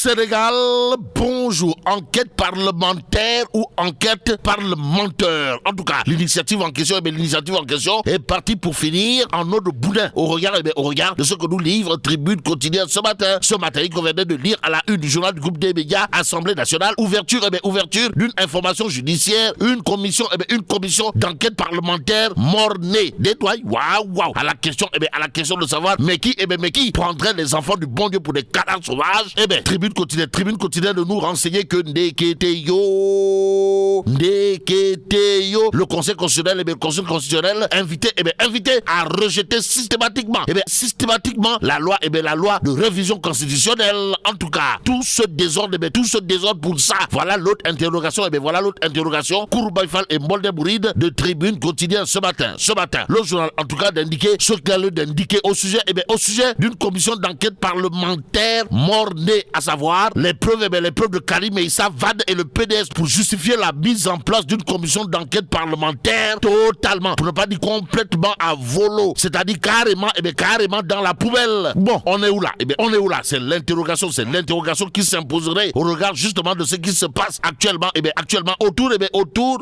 Sénégal, bonjour. Enquête parlementaire ou enquête parlementaire. En tout cas, l'initiative en question, est partie pour finir en eau de boudin au regard de ce que nous livre Tribune quotidienne ce matin. Ce matin, il convenait de lire à la une du journal du groupe des médias, Assemblée nationale, ouverture d'une information judiciaire, une commission d'enquête parlementaire mort-née. Détoile, waouh. À la question de savoir, mais qui prendrait les enfants du bon Dieu pour des cadavres sauvages? Tribune quotidienne de nous renseigner que Ndeketeyo, le Conseil constitutionnel, invité à rejeter systématiquement la loi de révision constitutionnelle. En tout cas, tout ce désordre pour ça. Voilà l'autre interrogation. Kourbaïfal et Molde-Bouride de Tribune quotidienne ce matin. Le journal, en tout cas, d'indiquer ce qu'il a lieu d'indiquer au sujet d'une commission d'enquête parlementaire mort-née, à savoir les preuves de Karim Meïssa Wade et le PDS pour justifier la mise en place d'une commission d'enquête parlementaire totalement, pour ne pas dire complètement à volo, c'est-à-dire carrément dans la poubelle. Bon, on est où là? C'est l'interrogation qui s'imposerait au regard justement de ce qui se passe actuellement autour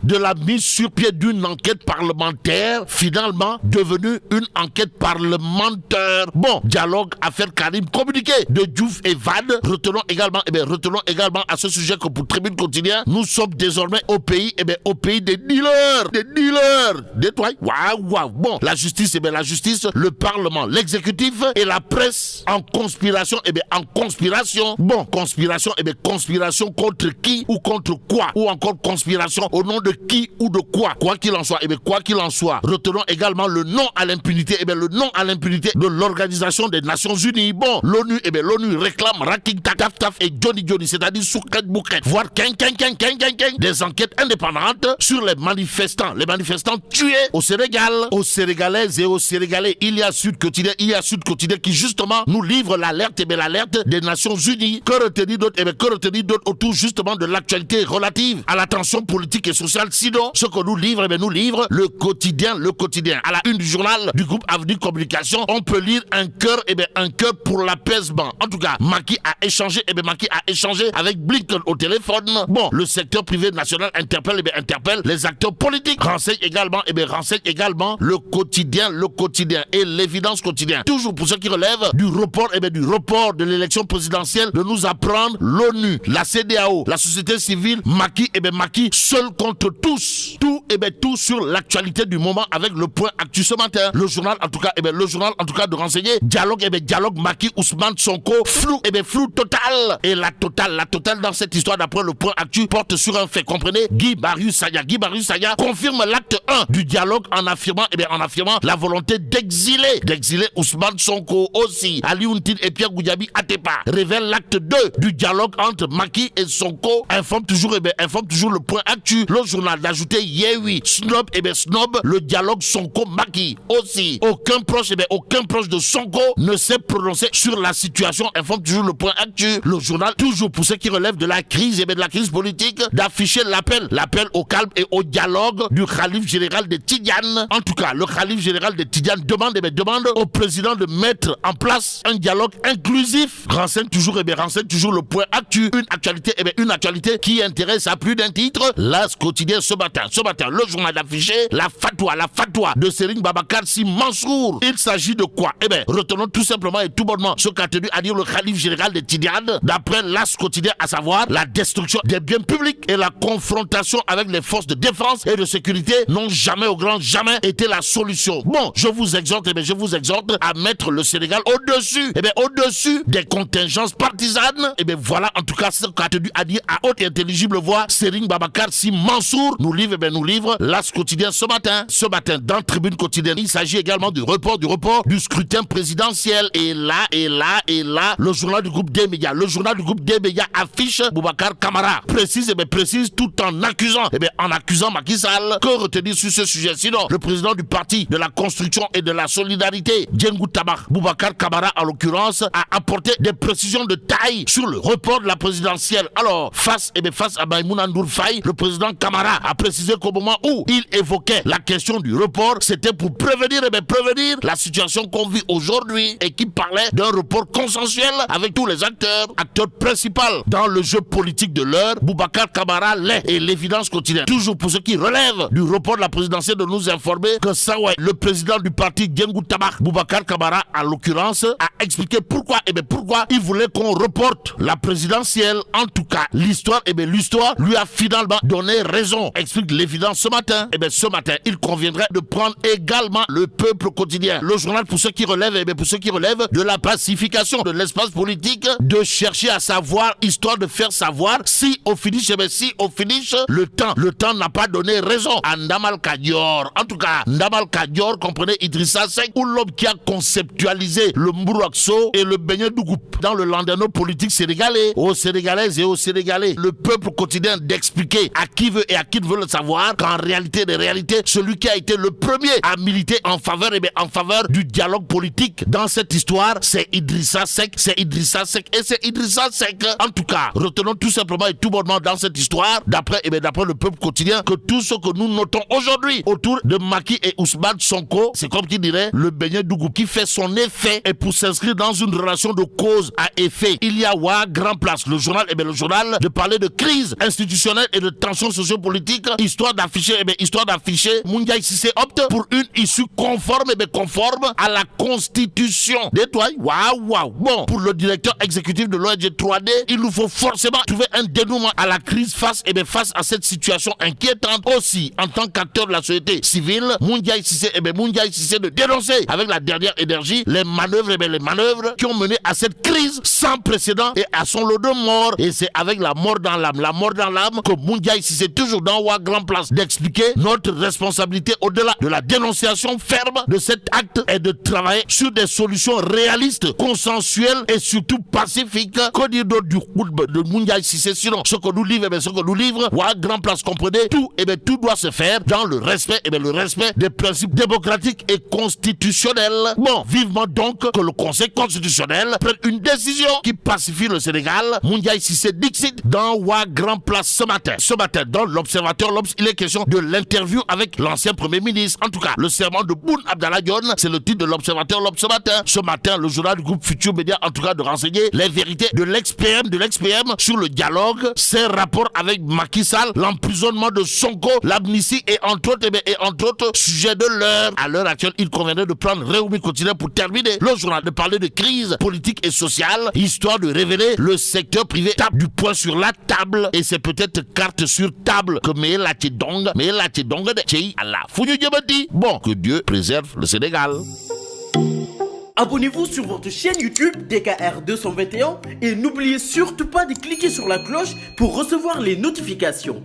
de la mise sur pied d'une enquête parlementaire, finalement devenue une enquête parlementaire. Bon, dialogue, affaire Karim, communiqué de Diouf et Wade. Retenons également à ce sujet que pour Tribune quotidien, nous sommes désormais au pays des dealers. Détoile, waouh. Bon, la justice, le Parlement, l'exécutif et la presse en conspiration, Bon, conspiration contre qui ou contre quoi? Ou encore conspiration au nom de qui ou de quoi? Quoi qu'il en soit, retenons également le non à l'impunité, de l'Organisation des Nations Unies. Bon, l'ONU réclame Raking Taf et Johnny, c'est-à-dire Souket Bouket, voire des enquêtes indépendantes sur les manifestants tués au Sénégal, aux Sénégalaises et aux Sénégalais. Il y a Sud Quotidien qui justement nous livre l'alerte des Nations Unies. Que retenir d'autre autour justement de l'actualité relative à la tension politique et sociale? Sinon, ce que nous livre le quotidien. À la une du journal du groupe Avenir Communication, on peut lire un cœur pour l'apaisement. En tout cas, Macky a échangé avec Blinken au téléphone. Bon, le secteur privé national interpelle les acteurs politiques. Renseigne également le quotidien et l'évidence quotidien. Toujours pour ce qui relève du report de l'élection présidentielle, de nous apprendre l'ONU, la CEDEAO, la société civile, Macky seul contre tous. Tout sur l'actualité du moment avec le point actu ce matin. Le journal en tout cas de renseigner dialogue Macky Ousmane Sonko flou total. Et la totale dans cette histoire d'après le point actu porte sur un fait. Comprenez? Guy Marius Sagna confirme l'acte 1 du dialogue en affirmant la volonté d'exiler Ousmane Sonko aussi. Ali Ountin et Pierre Goudiaby Atepa révèle l'acte 2 du dialogue entre Macky et Sonko. Informe toujours le point actu. Le journal d'ajouter oui, snob, le dialogue Sonko-Macky aussi. Aucun proche de Sonko ne s'est prononcé sur la situation, informe toujours le point actu. Le journal, toujours pour ce qui relève de la crise, de la crise politique, d'afficher l'appel au calme et au dialogue du Khalif général de Tidiane. En tout cas, le Khalif général de Tidiane demande au président de mettre en place un dialogue inclusif. Renseigne toujours le point actu. Une actualité qui intéresse à plus d'un titre. L'As quotidien ce matin, le journal d'affiché la fatwa de Serigne Babacar Sy Mansour. Il s'agit de quoi? Retenons tout simplement et tout bonnement ce qu'a tenu à dire le Khalif général de Tidiane d'après l'As quotidien, à savoir la destruction des biens publics et la confrontation avec les forces de défense et de sécurité n'ont jamais, au grand jamais, été la solution. Bon, je vous exhorte à mettre le Sénégal au-dessus des contingences partisanes. Voilà en tout cas ce qu'a tenu à dire à haute et intelligible voix Serigne Babacar Sy Mansour. Nous livre l'As quotidien ce matin dans Tribune quotidienne. Il s'agit également du report du scrutin présidentiel. Et là, le journal du groupe des médias affiche Boubacar Camara. Précise tout en accusant Macky Sall. Que retenir sur ce sujet? Sinon, le président du parti de la construction et de la solidarité, Djengou Tabar, Boubacar Camara en l'occurrence, a apporté des précisions de taille sur le report de la présidentielle. Alors, face à Maïmouna Ndour Faye, le président Camara a précisé qu'au moment où il évoquait la question du report, c'était pour prévenir la situation qu'on vit aujourd'hui et qui parlait d'un report consensuel avec tous les acteurs. acteur principal dans le jeu politique de l'heure, Boubacar Camara l'est et l'évidence quotidienne. Toujours pour ceux qui relèvent du report de la présidentielle de nous informer que ça, ouais, le président du parti Gengou Tabak, Boubacar Camara, en l'occurrence, a expliqué pourquoi, pourquoi il voulait qu'on reporte la présidentielle. En tout cas, l'histoire, l'histoire lui a finalement donné raison. Explique l'évidence ce matin. Ce matin, il conviendrait de prendre également le peuple quotidien. Le journal pour ceux qui relèvent, pour ceux qui relèvent de la pacification de l'espace politique, de chercher à savoir, histoire de faire savoir si au finish, le temps n'a pas donné raison à Ndamal Kadior. En tout cas, Ndamal Kadior comprenait Idrissa Seck, ou l'homme qui a conceptualisé le Mbourakso et le Beignet Dougoup dans le landerneau politique sénégalais, aux Sénégalaises et aux Sénégalais. Le peuple quotidien d'expliquer à qui veut et à qui ne veut le savoir qu'en réalité des réalités, celui qui a été le premier à militer en faveur du dialogue politique dans cette histoire, c'est Idrissa Seck, En tout cas, retenons tout simplement et tout bonnement dans cette histoire, d'après le peuple quotidien, que tout ce que nous notons aujourd'hui autour de Macky et Ousmane Sonko, c'est comme qui dirait le Beignet Dougou qui fait son effet, et pour s'inscrire dans une relation de cause à effet, il y a grand place, le journal, de parler de crise institutionnelle et de tensions sociopolitiques, histoire d'afficher Moundiaye Cissé opte pour une issue conforme à la Constitution. Waouh. Bon, pour le directeur exécutif de l'ONG 3D, il nous faut forcément trouver un dénouement à la crise face à cette situation inquiétante. Aussi, en tant qu'acteur de la société civile, Moundiaye Cissé de dénoncer avec la dernière énergie les manœuvres qui ont mené à cette crise sans précédent et à son lot de morts. Et c'est avec la mort dans l'âme que Moundiaye Cissé, toujours dans Wa Grand Place, d'expliquer notre responsabilité au-delà de la dénonciation ferme de cet acte et de travailler sur des solutions réalistes, consensuelles et surtout pacifiques. Que dire d'autre du coup de Moundiaye Cissé? Sinon, ce que nous livre, Wa Grand Place, comprenez, tout doit se faire dans le respect, des principes démocratiques et constitutionnels. Bon, vivement donc que le Conseil constitutionnel prenne une décision qui pacifie le Sénégal. Moundiaye Cissé dixit dans Wa Grand Place ce matin. Dans l'Observateur, il est question de l'interview avec l'ancien Premier ministre. En tout cas, le serment de Boun Abdallah Dionne, c'est le titre de l'Observateur ce matin, le journal du groupe Futur Média, en tout cas, de renseigner les vérités de l'ex-PM sur le dialogue, ses rapports avec Macky Sall, l'emprisonnement de Sonko, l'amnistie et entre autres sujets de l'heure. À l'heure actuelle, il conviendrait de prendre Réumi quotidien pour terminer le journal, de parler de crise politique et sociale, histoire de révéler le secteur privé tape du poing sur la table, et c'est peut-être carte sur table que Meela Tchedong de Tchei Allah Founou Diabati. Bon, que Dieu préserve le Sénégal. Abonnez-vous sur votre chaîne YouTube DKR 221 et n'oubliez surtout pas de cliquer sur la cloche pour recevoir les notifications.